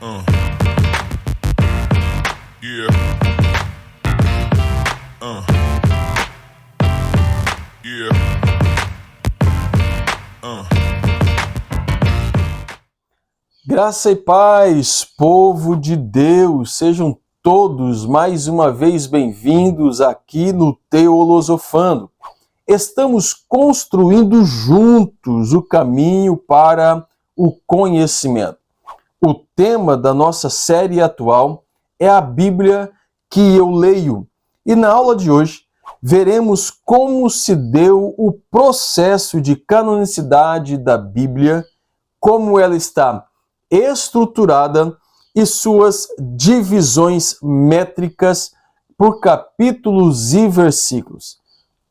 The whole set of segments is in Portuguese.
Uh. Yeah. Uh. Yeah. Uh. Graça e paz, povo de Deus, sejam todos mais uma vez bem-vindos aqui no Teolosofando. Estamos construindo juntos o caminho para o conhecimento. O tema da nossa série atual é a Bíblia que eu leio. E na aula de hoje, veremos como se deu o processo de canonicidade da Bíblia, como ela está estruturada e suas divisões métricas por capítulos e versículos.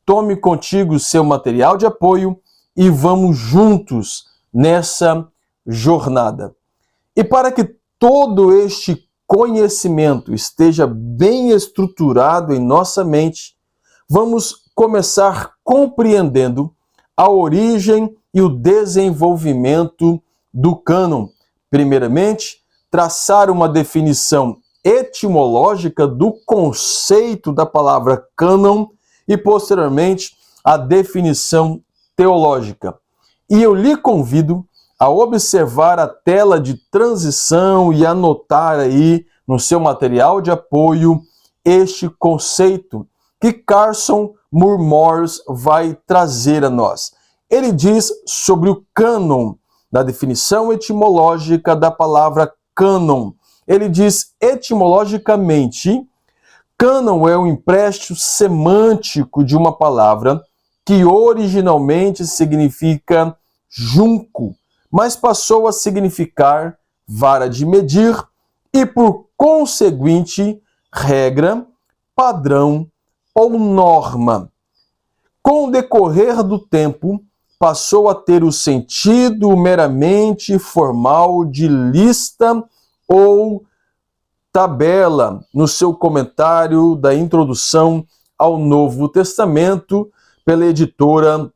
Tome contigo seu material de apoio e vamos juntos nessa jornada. E para que todo este conhecimento esteja bem estruturado em nossa mente, vamos começar compreendendo a origem e o desenvolvimento do cânon. Primeiramente, traçar uma definição etimológica do conceito da palavra cânon e, posteriormente, a definição teológica. E eu lhe convido a observar a tela de transição e anotar aí no seu material de apoio este conceito que Carson Moore Morse vai trazer a nós. Ele diz sobre o cânon, da definição etimológica da palavra cânon. Ele diz etimologicamente, cânon é um empréstimo semântico de uma palavra que originalmente significa junco, mas passou a significar vara de medir e, por conseguinte, regra, padrão ou norma. Com o decorrer do tempo, passou a ter o sentido meramente formal de lista ou tabela no seu comentário da introdução ao Novo Testamento pela editora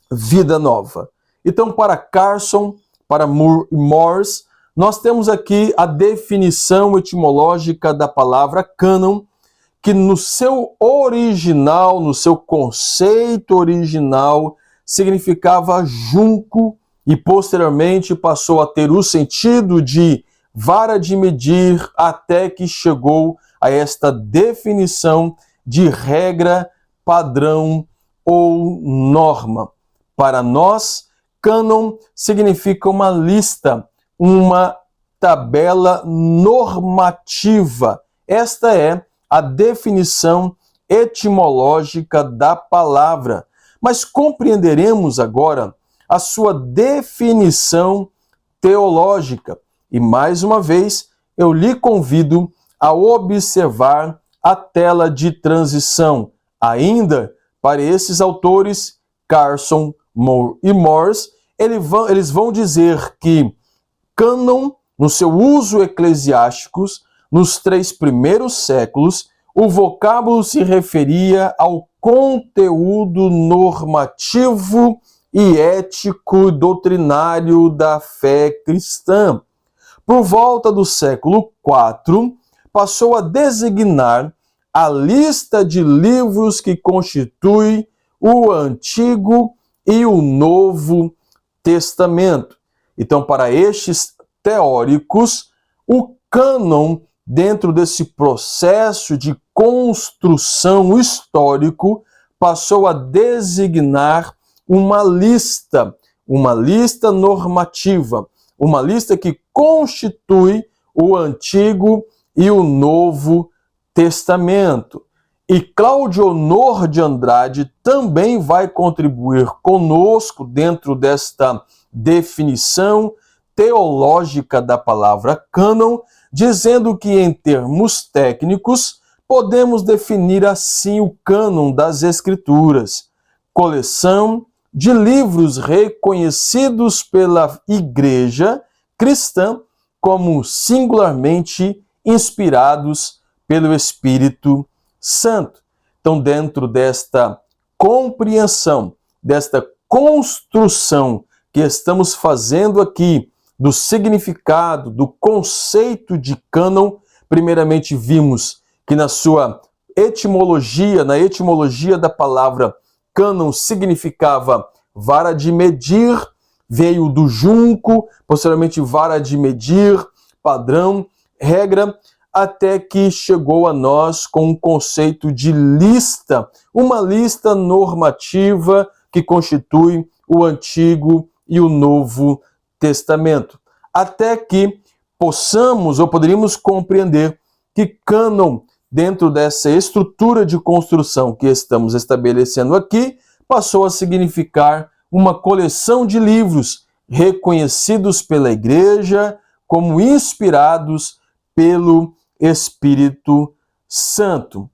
Vida Nova. Então, para Carson, para Moore e Morse, nós temos aqui a definição etimológica da palavra cânon, que no seu original, no seu conceito original, significava junco e posteriormente passou a ter o sentido de vara de medir até que chegou a esta definição de regra, padrão ou norma. Para nós, cânon significa uma lista, uma tabela normativa. Esta é a definição etimológica da palavra. Mas compreenderemos agora a sua definição teológica. E mais uma vez, eu lhe convido a observar a tela de transição. Ainda para esses autores, Carson, Moore e Morse, eles vão dizer que cânon, no seu uso eclesiástico, nos 3 primeiros séculos, o vocábulo se referia ao conteúdo normativo e ético doutrinário da fé cristã. Por volta do século IV, passou a designar a lista de livros que constitui o Antigo e o Novo Testamento. Então, para estes teóricos, o cânon, dentro desse processo de construção histórico, passou a designar uma lista normativa, uma lista que constitui o Antigo e o Novo Testamento. E Cláudio Honor de Andrade também vai contribuir conosco dentro desta definição teológica da palavra cânon, dizendo que, em termos técnicos, podemos definir assim o cânon das Escrituras: coleção de livros reconhecidos pela Igreja cristã como singularmente inspirados pelo Espírito Santo. Então, dentro desta compreensão, desta construção que estamos fazendo aqui do significado, do conceito de cânon, primeiramente vimos que na sua etimologia, na etimologia da palavra cânon significava vara de medir, veio do junco, posteriormente vara de medir, padrão, regra, até que chegou a nós com o conceito de lista, uma lista normativa que constitui o Antigo e o Novo Testamento. Até que possamos ou poderíamos compreender que cânon, dentro dessa estrutura de construção que estamos estabelecendo aqui, passou a significar uma coleção de livros reconhecidos pela Igreja como inspirados pelo Espírito Santo.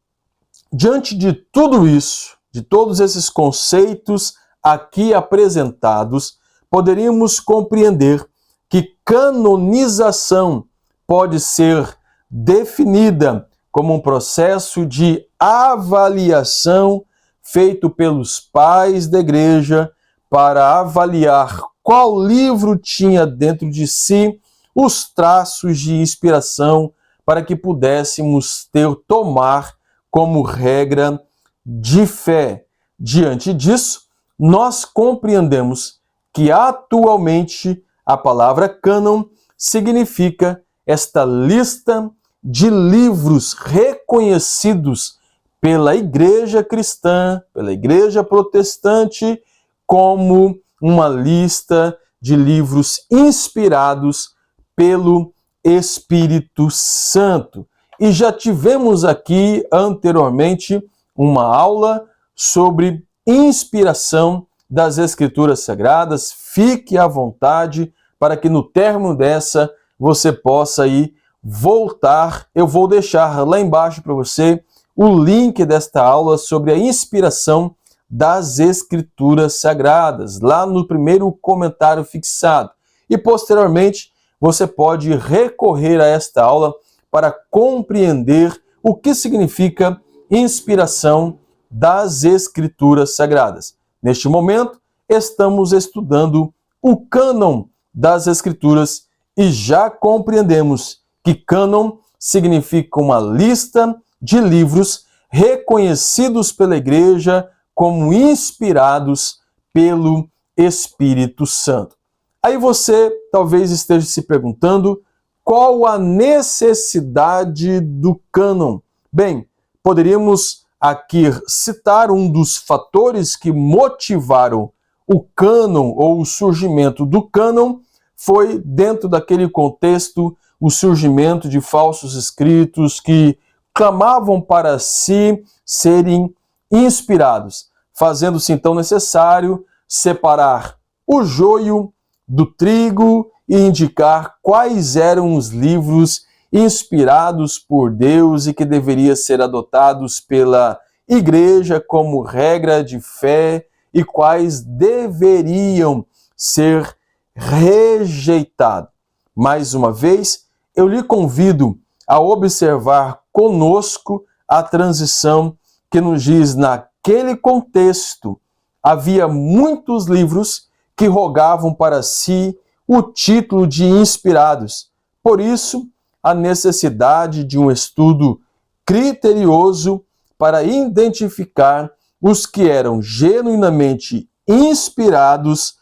Diante de tudo isso, de todos esses conceitos aqui apresentados, poderíamos compreender que canonização pode ser definida como um processo de avaliação feito pelos pais da Igreja para avaliar qual livro tinha dentro de si os traços de inspiração para que pudéssemos tomar como regra de fé. Diante disso, nós compreendemos que atualmente a palavra cânon significa esta lista de livros reconhecidos pela Igreja cristã, pela Igreja protestante, como uma lista de livros inspirados pelo Espírito Santo. E já tivemos aqui anteriormente uma aula sobre inspiração das Escrituras Sagradas. Fique à vontade para que no término dessa você possa aí voltar. Eu vou deixar lá embaixo para você o link desta aula sobre a inspiração das Escrituras Sagradas, lá no primeiro comentário fixado. E posteriormente você pode recorrer a esta aula para compreender o que significa inspiração das Escrituras Sagradas. Neste momento, estamos estudando o cânon das Escrituras e já compreendemos que cânon significa uma lista de livros reconhecidos pela Igreja como inspirados pelo Espírito Santo. Aí você talvez esteja se perguntando qual a necessidade do cânon. Bem, poderíamos aqui citar um dos fatores que motivaram o cânon ou o surgimento do cânon foi, dentro daquele contexto, o surgimento de falsos escritos que clamavam para si serem inspirados, fazendo-se então necessário separar o joio do trigo e indicar quais eram os livros inspirados por Deus e que deveriam ser adotados pela Igreja como regra de fé e quais deveriam ser rejeitados. Mais uma vez, eu lhe convido a observar conosco a transição que nos diz naquele contexto havia muitos livros que rogavam para si o título de inspirados. Por isso, a necessidade de um estudo criterioso para identificar os que eram genuinamente inspirados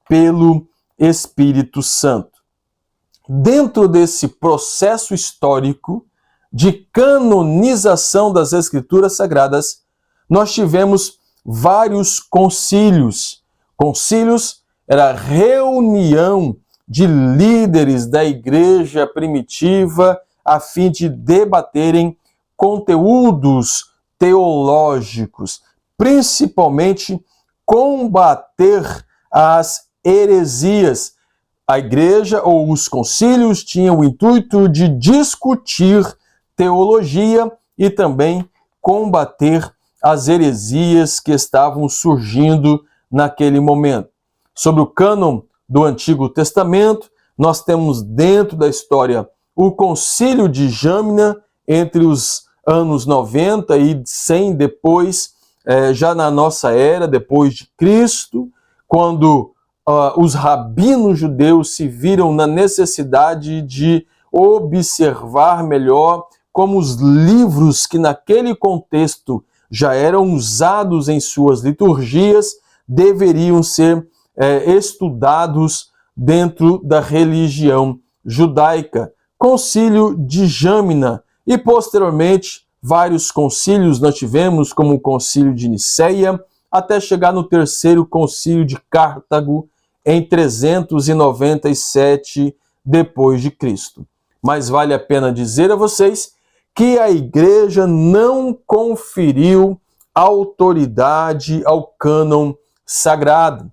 pelo Espírito Santo. Dentro desse processo histórico de canonização das Escrituras Sagradas, nós tivemos vários concílios. Concílios era reunião de líderes da igreja primitiva a fim de debaterem conteúdos teológicos, principalmente combater as heresias. A igreja ou os concílios tinham o intuito de discutir teologia e também combater as heresias que estavam surgindo naquele momento. Sobre o cânon do Antigo Testamento, nós temos dentro da história o Concílio de Jâmina, entre os anos 90 e 100 depois, já na nossa era, depois de Cristo, quando os rabinos judeus se viram na necessidade de observar melhor como os livros que naquele contexto já eram usados em suas liturgias deveriam ser estudados dentro da religião judaica. Concílio de Jâmina e, posteriormente, vários concílios nós tivemos, como o concílio de Niceia, até chegar no terceiro concílio de Cartago, em 397 depois de Cristo. Mas vale a pena dizer a vocês que a igreja não conferiu autoridade ao cânon sagrado.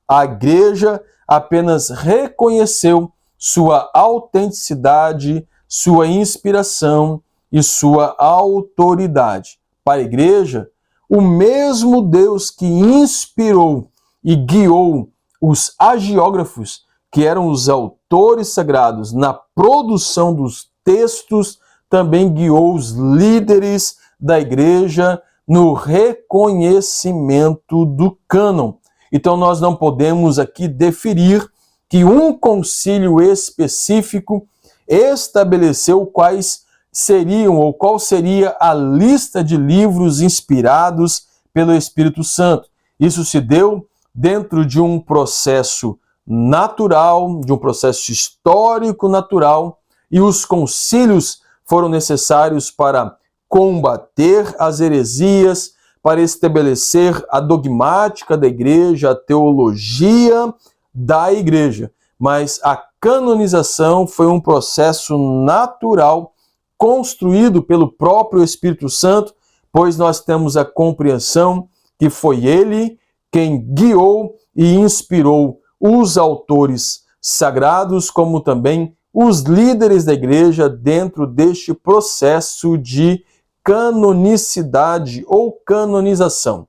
A igreja apenas reconheceu sua autenticidade, sua inspiração e sua autoridade. Para a igreja, o mesmo Deus que inspirou e guiou os hagiógrafos, que eram os autores sagrados, na produção dos textos, também guiou os líderes da igreja no reconhecimento do cânon. Então nós não podemos aqui deferir que um concílio específico estabeleceu quais seriam ou qual seria a lista de livros inspirados pelo Espírito Santo. Isso se deu dentro de um processo natural, de um processo histórico natural, e os concílios foram necessários para combater as heresias, para estabelecer a dogmática da igreja, a teologia da igreja. Mas a canonização foi um processo natural construído pelo próprio Espírito Santo, pois nós temos a compreensão que foi ele quem guiou e inspirou os autores sagrados, como também os líderes da igreja dentro deste processo de canonicidade ou canonização.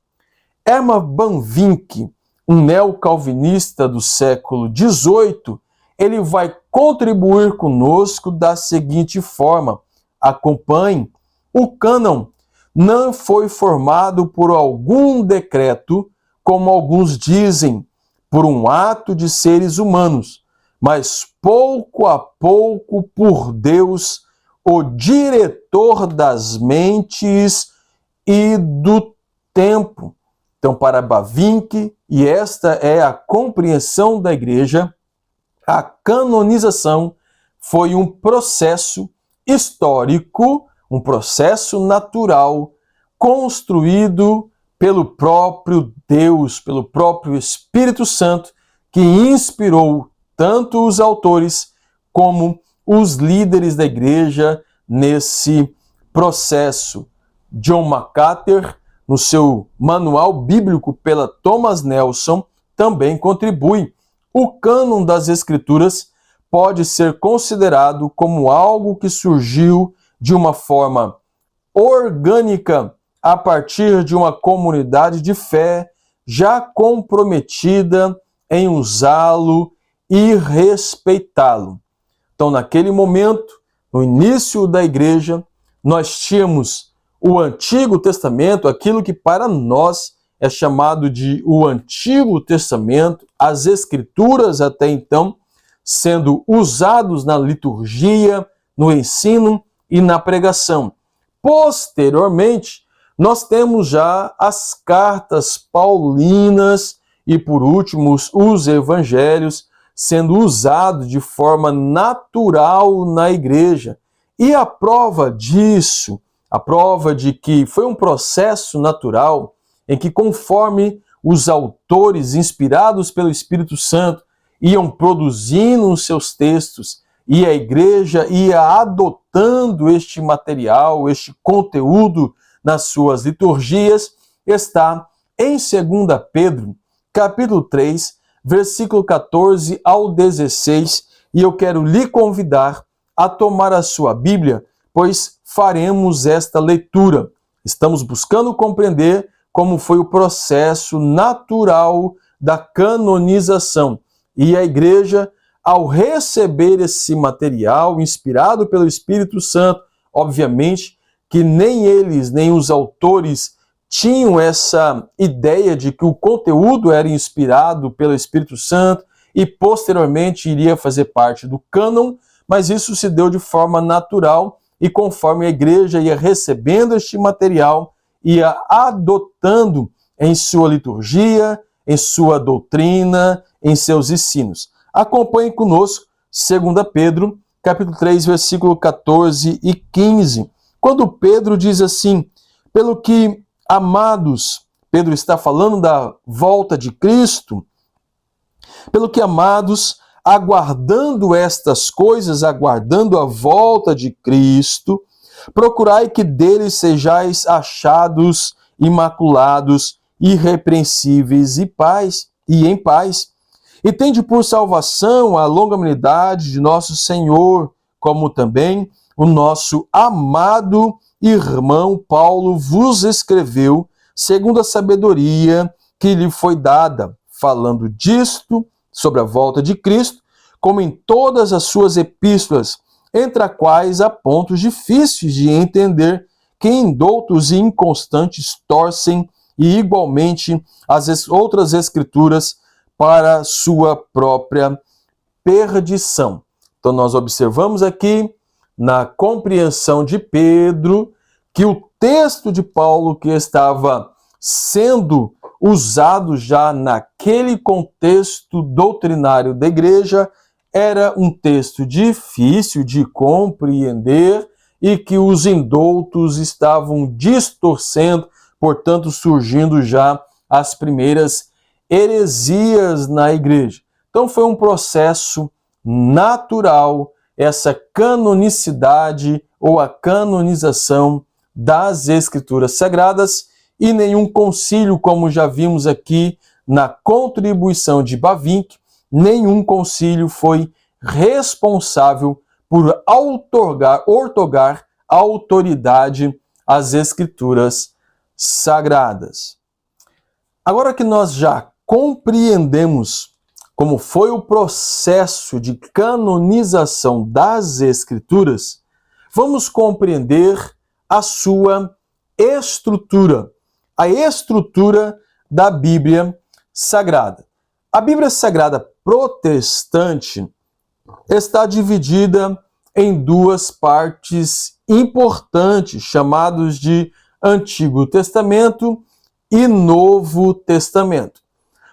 Herman Van Vink, um neocalvinista do século XVIII, ele vai contribuir conosco da seguinte forma: acompanhe. O cânon não foi formado por algum decreto, como alguns dizem, por um ato de seres humanos, mas pouco a pouco por Deus, o diretor das mentes e do tempo. Então, para Bavinck, e esta é a compreensão da igreja, a canonização foi um processo histórico, um processo natural, construído pelo próprio Deus, pelo próprio Espírito Santo, que inspirou tanto os autores como os líderes da igreja nesse processo. John MacArthur, no seu Manual Bíblico pela Thomas Nelson, também contribui. O cânon das Escrituras pode ser considerado como algo que surgiu de uma forma orgânica a partir de uma comunidade de fé já comprometida em usá-lo e respeitá-lo. Então, naquele momento, no início da igreja, nós tínhamos o Antigo Testamento, aquilo que para nós é chamado de o Antigo Testamento, as Escrituras até então, sendo usados na liturgia, no ensino e na pregação. Posteriormente, nós temos já as cartas paulinas e, por último, os evangelhos sendo usados de forma natural na igreja. E a prova disso, a prova de que foi um processo natural em que, conforme os autores inspirados pelo Espírito Santo iam produzindo os seus textos e a igreja ia adotando este material, este conteúdo nas suas liturgias, está em 2 Pedro, capítulo 3, versículo 14 ao 16, e eu quero lhe convidar a tomar a sua Bíblia, pois faremos esta leitura. Estamos buscando compreender como foi o processo natural da canonização. E a igreja, ao receber esse material inspirado pelo Espírito Santo, obviamente que nem eles, nem os autores tinham essa ideia de que o conteúdo era inspirado pelo Espírito Santo e posteriormente iria fazer parte do cânon, mas isso se deu de forma natural e conforme a igreja ia recebendo este material, ia adotando em sua liturgia, em sua doutrina, em seus ensinos. Acompanhe conosco 2 Pedro, capítulo 3, versículo 14 e 15, quando Pedro diz assim: pelo que, amados, Pedro está falando da volta de Cristo, pelo que, amados, aguardando estas coisas, aguardando a volta de Cristo, procurai que dele sejais achados imaculados, irrepreensíveis e em paz. E tende por salvação a longanimidade de nosso Senhor, como também o nosso amado irmão Paulo vos escreveu, segundo a sabedoria que lhe foi dada, falando disto, sobre a volta de Cristo, como em todas as suas epístolas, entre as quais há pontos difíceis de entender, que indoutos e inconstantes torcem, e igualmente as outras escrituras para sua própria perdição. Então nós observamos aqui, na compreensão de Pedro, que o texto de Paulo que estava sendo usado já naquele contexto doutrinário da igreja era um texto difícil de compreender e que os indoutos estavam distorcendo, portanto surgindo já as primeiras heresias na igreja. Então foi um processo natural essa canonicidade ou a canonização das Escrituras Sagradas, e nenhum concílio, como já vimos aqui na contribuição de Bavinck, nenhum concílio foi responsável por outorgar autoridade às Escrituras Sagradas. Agora que nós já compreendemos como foi o processo de canonização das Escrituras, vamos compreender a sua estrutura, a estrutura da Bíblia Sagrada. A Bíblia Sagrada protestante está dividida em duas partes importantes, chamados de Antigo Testamento e Novo Testamento.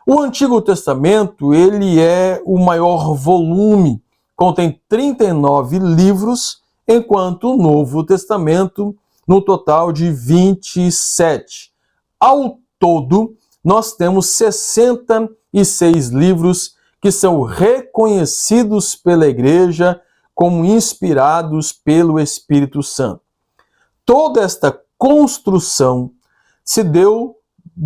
O Antigo Testamento, ele é o maior volume, contém 39 livros, enquanto o Novo Testamento, no total de 27. Ao todo, nós temos 66 livros que são reconhecidos pela Igreja como inspirados pelo Espírito Santo. Toda esta construção se deu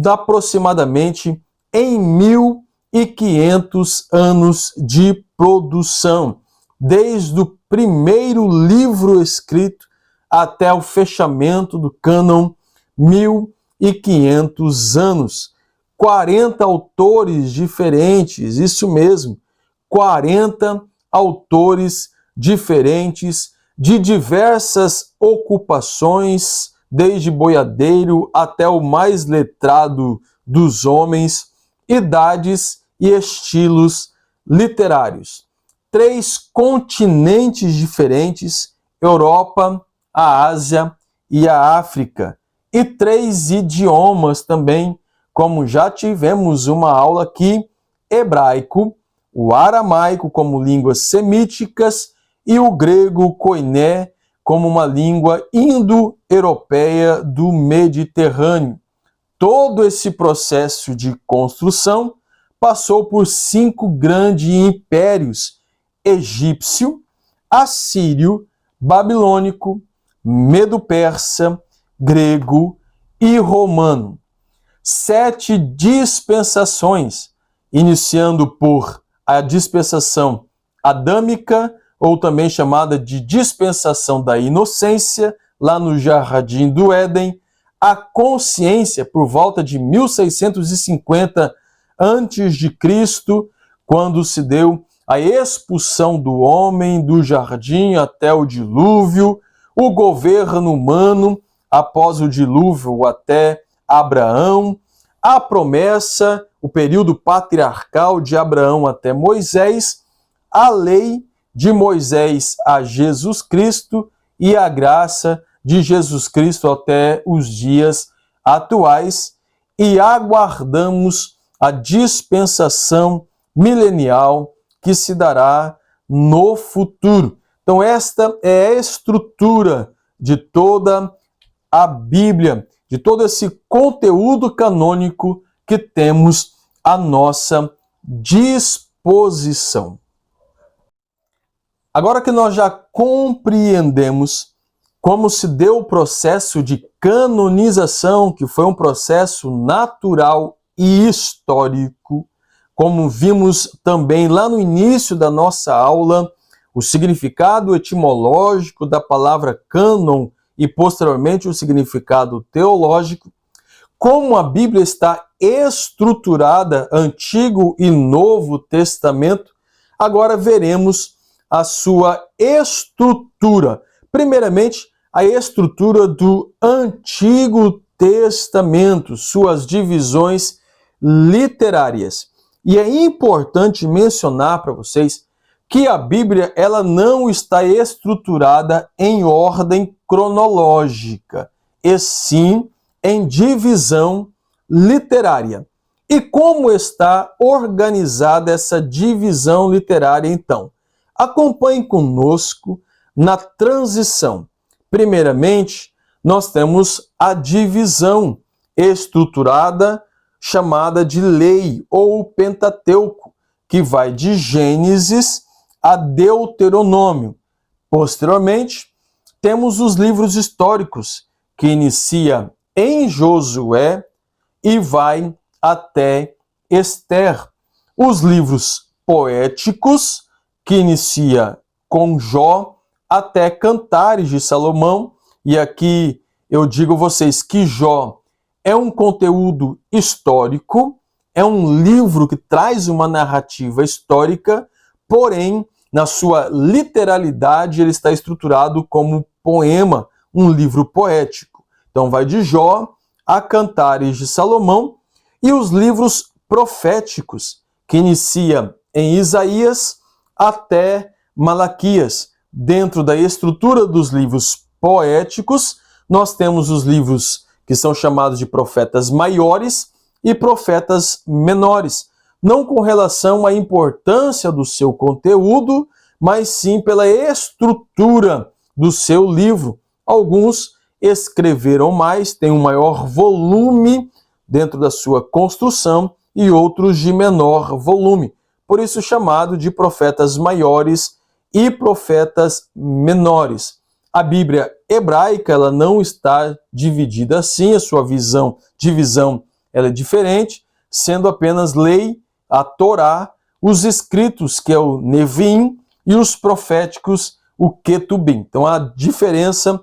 aproximadamente em 1500 anos de produção, desde o primeiro livro escrito até o fechamento do cânon, 1500 anos. 40 autores diferentes, isso mesmo, 40 autores diferentes de diversas ocupações, desde boiadeiro até o mais letrado dos homens, idades e estilos literários. 3 continentes diferentes, Europa, a Ásia e a África. E 3 idiomas também, como já tivemos uma aula aqui, hebraico, o aramaico como línguas semíticas e o grego koiné como uma língua indo-europeia do Mediterrâneo. Todo esse processo de construção passou por 5 grandes impérios: egípcio, assírio, babilônico, medo-persa, grego e romano. 7 dispensações, iniciando por a dispensação adâmica, ou também chamada de dispensação da inocência, lá no Jardim do Éden, a consciência por volta de 1650 a.C., quando se deu a expulsão do homem do jardim até o dilúvio, o governo humano após o dilúvio até Abraão, a promessa, o período patriarcal de Abraão até Moisés, a lei de Moisés a Jesus Cristo e a graça de Jesus Cristo até os dias atuais, e aguardamos a dispensação milenial que se dará no futuro. Então, esta é a estrutura de toda a Bíblia, de todo esse conteúdo canônico que temos à nossa disposição. Agora que nós já compreendemos como se deu o processo de canonização, que foi um processo natural e histórico, como vimos também lá no início da nossa aula, o significado etimológico da palavra cânon e posteriormente o significado teológico, como a Bíblia está estruturada, Antigo e Novo Testamento, agora veremos a sua estrutura. Primeiramente, a estrutura do Antigo Testamento, suas divisões literárias. E é importante mencionar para vocês que a Bíblia ela não está estruturada em ordem cronológica, e sim em divisão literária. E como está organizada essa divisão literária, então? Acompanhe conosco na transição. Primeiramente, nós temos a divisão estruturada chamada de lei ou Pentateuco, que vai de Gênesis a Deuteronômio. Posteriormente, temos os livros históricos, que inicia em Josué e vai até Ester. Os livros poéticos, que inicia com Jó até Cantares de Salomão, e aqui eu digo a vocês que Jó é um conteúdo histórico, é um livro que traz uma narrativa histórica, porém, na sua literalidade, ele está estruturado como poema, um livro poético. Então vai de Jó a Cantares de Salomão, e os livros proféticos, que inicia em Isaías até Malaquias. Dentro da estrutura dos livros poéticos, nós temos os livros que são chamados de profetas maiores e profetas menores, não com relação à importância do seu conteúdo, mas sim pela estrutura do seu livro. Alguns escreveram mais, têm um maior volume dentro da sua construção e outros de menor volume. Por isso chamado de profetas maiores e profetas menores. A Bíblia hebraica ela não está dividida assim, a sua divisão ela é diferente, sendo apenas lei, a Torá, os escritos, que é o Nevim, e os proféticos, o Ketubim. Então a diferença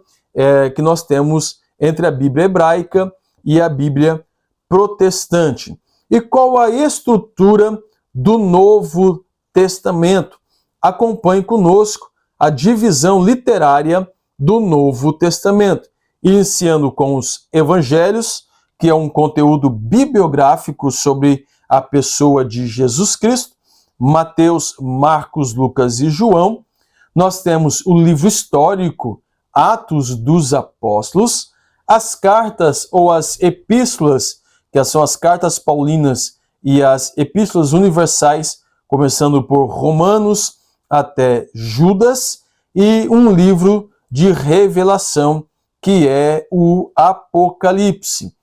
que nós temos entre a Bíblia hebraica e a Bíblia protestante. E qual a estrutura do Novo Testamento? Acompanhe conosco a divisão literária do Novo Testamento, iniciando com os Evangelhos, que é um conteúdo bibliográfico sobre a pessoa de Jesus Cristo, Mateus, Marcos, Lucas e João. Nós temos o livro histórico, Atos dos Apóstolos, as cartas ou as epístolas, que são as cartas paulinas e as epístolas universais, começando por Romanos até Judas, e um livro de revelação, que é o Apocalipse.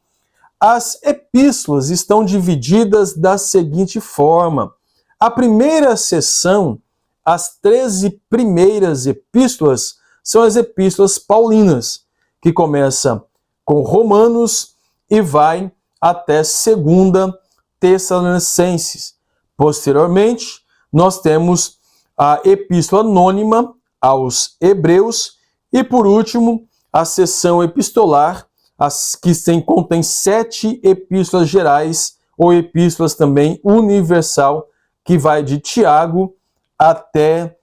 As epístolas estão divididas da seguinte forma. A primeira seção, as 13 primeiras epístolas, são as epístolas paulinas, que começa com Romanos e vai até 2 Tessalonicenses. Posteriormente, nós temos a epístola anônima aos Hebreus e, por último, a seção epistolar, que contém 7 epístolas gerais ou epístolas também universal, que vai de Tiago até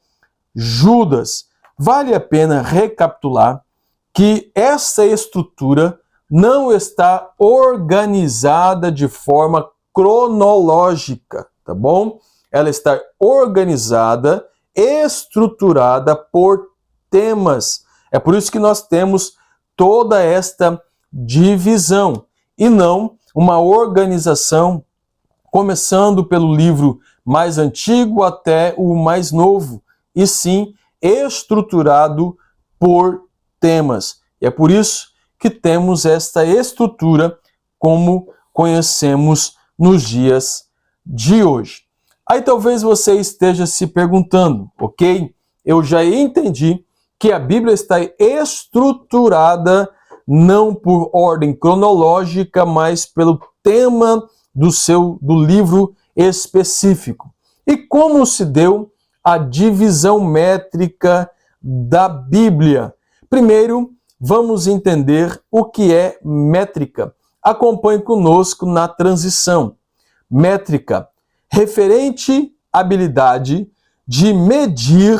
Judas. Vale a pena recapitular que essa estrutura não está organizada de forma cronológica, tá bom? Ela está organizada, estruturada por temas. É por isso que nós temos toda esta divisão e não uma organização começando pelo livro mais antigo até o mais novo, e sim estruturado por temas. E é por isso que temos esta estrutura como conhecemos nos dias de hoje. Aí talvez você esteja se perguntando, ok? Eu já entendi que a Bíblia está estruturada não por ordem cronológica, mas pelo tema do livro específico. E como se deu a divisão métrica da Bíblia? Primeiro, vamos entender o que é métrica. Acompanhe conosco na transição. Métrica, referente à habilidade de medir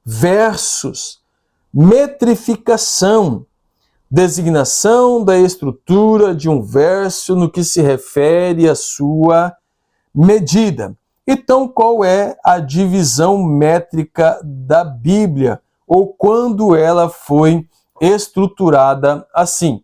versos. Metrificação, designação da estrutura de um verso no que se refere à sua medida. Então, qual é a divisão métrica da Bíblia? Ou quando ela foi estruturada assim?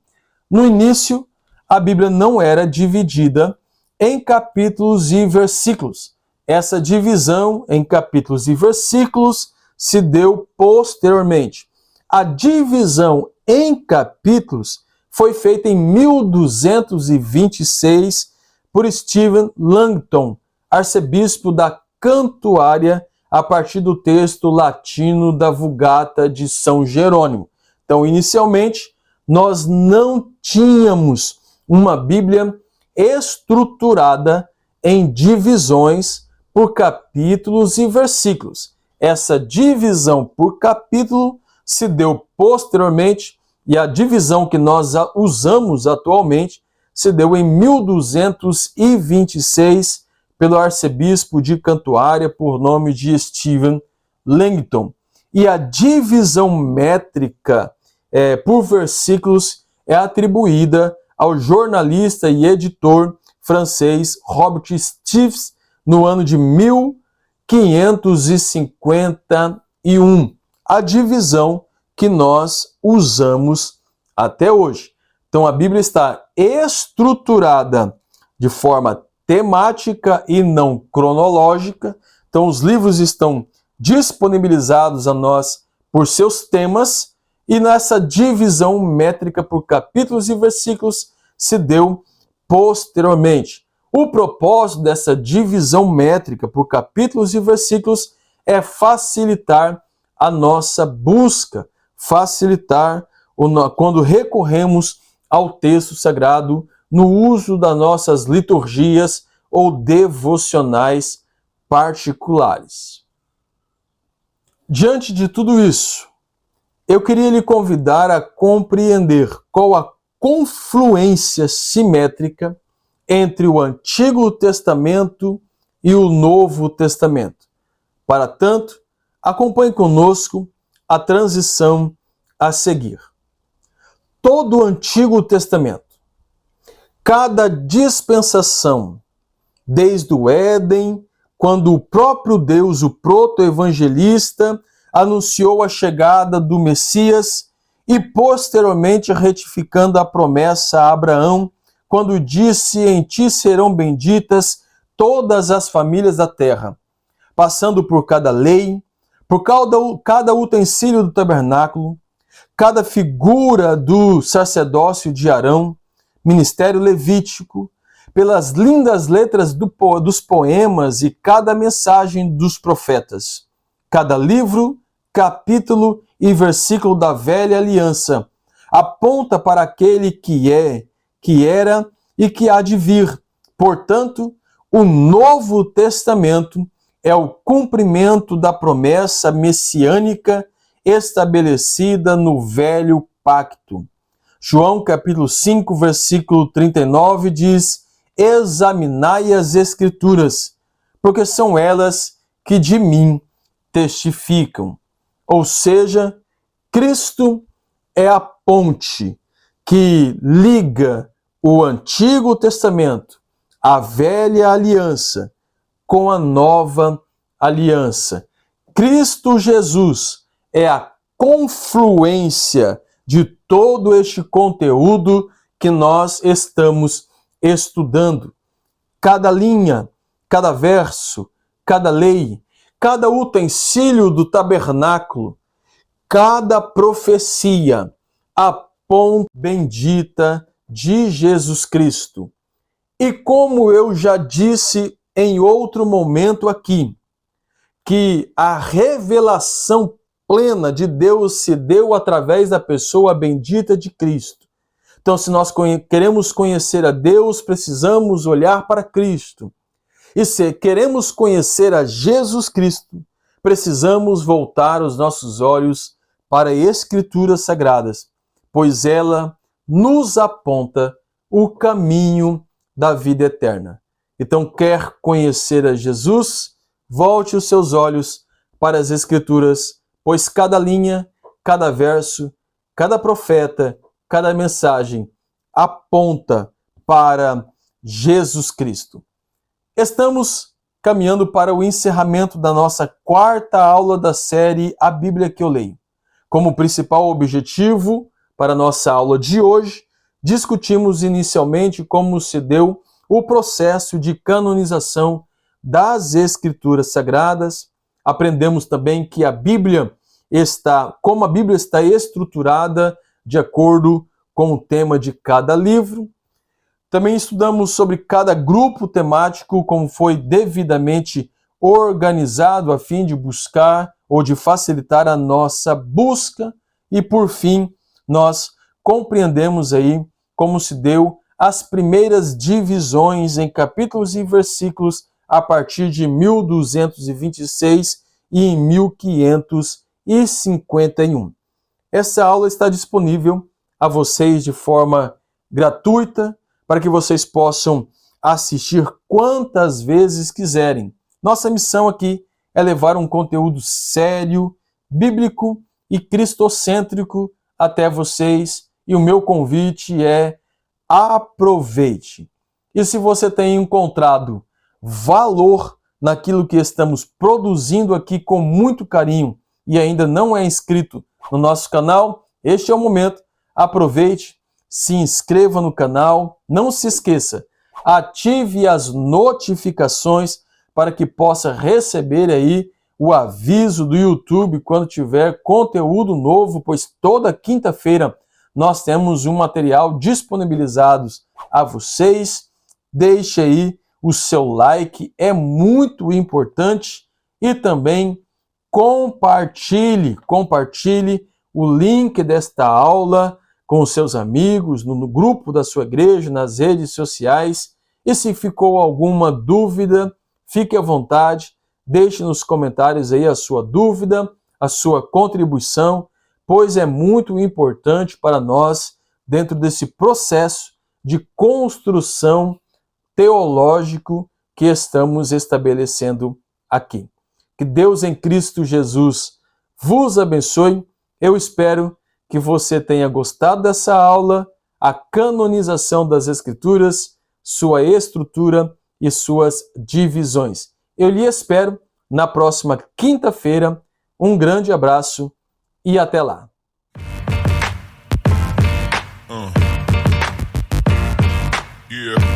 No início, a Bíblia não era dividida em capítulos e versículos. Essa divisão em capítulos e versículos se deu posteriormente. A divisão em capítulos foi feita em 1226 por Stephen Langton, arcebispo da Cantuária, a partir do texto latino da Vulgata de São Jerônimo. Então, inicialmente, nós não tínhamos uma Bíblia estruturada em divisões por capítulos e versículos. Essa divisão por capítulo se deu posteriormente e a divisão que nós usamos atualmente se deu em 1226 pelo arcebispo de Cantuária, por nome de Stephen Langton. E a divisão métrica por versículos é atribuída ao jornalista e editor francês Robert Stives no ano de 1551. A divisão que nós usamos até hoje. Então a Bíblia está estruturada de forma temática e não cronológica. Então os livros estão disponibilizados a nós por seus temas e nessa divisão métrica por capítulos e versículos se deu posteriormente. O propósito dessa divisão métrica por capítulos e versículos é facilitar a nossa busca, facilitar quando recorremos ao texto sagrado no uso das nossas liturgias ou devocionais particulares. Diante de tudo isso, eu queria lhe convidar a compreender qual a confluência simétrica entre o Antigo Testamento e o Novo Testamento. Para tanto, acompanhe conosco a transição a seguir. Todo o Antigo Testamento, cada dispensação, desde o Éden, quando o próprio Deus, o proto-evangelista, anunciou a chegada do Messias e posteriormente retificando a promessa a Abraão, quando disse: em ti serão benditas todas as famílias da terra, passando por cada lei, por cada utensílio do tabernáculo, cada figura do sacerdócio de Arão, ministério levítico, pelas lindas letras dos poemas e cada mensagem dos profetas, cada livro, capítulo e versículo da velha aliança aponta para aquele que é, que era e que há de vir. Portanto, o Novo Testamento é o cumprimento da promessa messiânica estabelecida no Velho Pacto. João capítulo 5, versículo 39 diz: examinai as Escrituras, porque são elas que de mim testificam. Ou seja, Cristo é a ponte que liga o Antigo Testamento, a Velha Aliança, com a Nova Aliança. Cristo Jesus é a confluência de todo este conteúdo que nós estamos estudando. Cada linha, cada verso, cada lei, cada utensílio do tabernáculo, cada profecia, a ponta bendita de Jesus Cristo. E como eu já disse em outro momento aqui, que a revelação plena de Deus se deu através da pessoa bendita de Cristo. Então, se nós queremos conhecer a Deus, precisamos olhar para Cristo. E se queremos conhecer a Jesus Cristo, precisamos voltar os nossos olhos para as Escrituras Sagradas, pois ela nos aponta o caminho da vida eterna. Então, quer conhecer a Jesus? Volte os seus olhos para as Escrituras, pois cada linha, cada verso, cada profeta, cada mensagem aponta para Jesus Cristo. Estamos caminhando para o encerramento da nossa quarta aula da série A Bíblia que eu leio. Como principal objetivo para a nossa aula de hoje, discutimos inicialmente como se deu o processo de canonização das Escrituras Sagradas. Aprendemos também que como a Bíblia está estruturada de acordo com o tema de cada livro. Também estudamos sobre cada grupo temático, como foi devidamente organizado a fim de buscar ou de facilitar a nossa busca. E por fim, nós compreendemos aí como se deu as primeiras divisões em capítulos e versículos a partir de 1226 e em 1551. Essa aula está disponível a vocês de forma gratuita, para que vocês possam assistir quantas vezes quiserem. Nossa missão aqui é levar um conteúdo sério, bíblico e cristocêntrico até vocês, e o meu convite é: aproveite. E se você tem encontrado valor naquilo que estamos produzindo aqui com muito carinho e ainda não é inscrito no nosso canal, este é o momento. Aproveite, se inscreva no canal, não se esqueça, ative as notificações para que possa receber aí o aviso do YouTube quando tiver conteúdo novo, pois toda quinta-feira nós temos um material disponibilizado a vocês. Deixe aí o seu like, é muito importante, e também compartilhe o link desta aula com os seus amigos, no grupo da sua igreja, nas redes sociais. E se ficou alguma dúvida, fique à vontade, deixe nos comentários aí a sua dúvida, a sua contribuição, pois é muito importante para nós dentro desse processo de construção teológico que estamos estabelecendo aqui. Que Deus em Cristo Jesus vos abençoe. Eu espero que você tenha gostado dessa aula, a canonização das Escrituras, sua estrutura e suas divisões. Eu lhe espero na próxima quinta-feira. Um grande abraço e até lá. Yeah.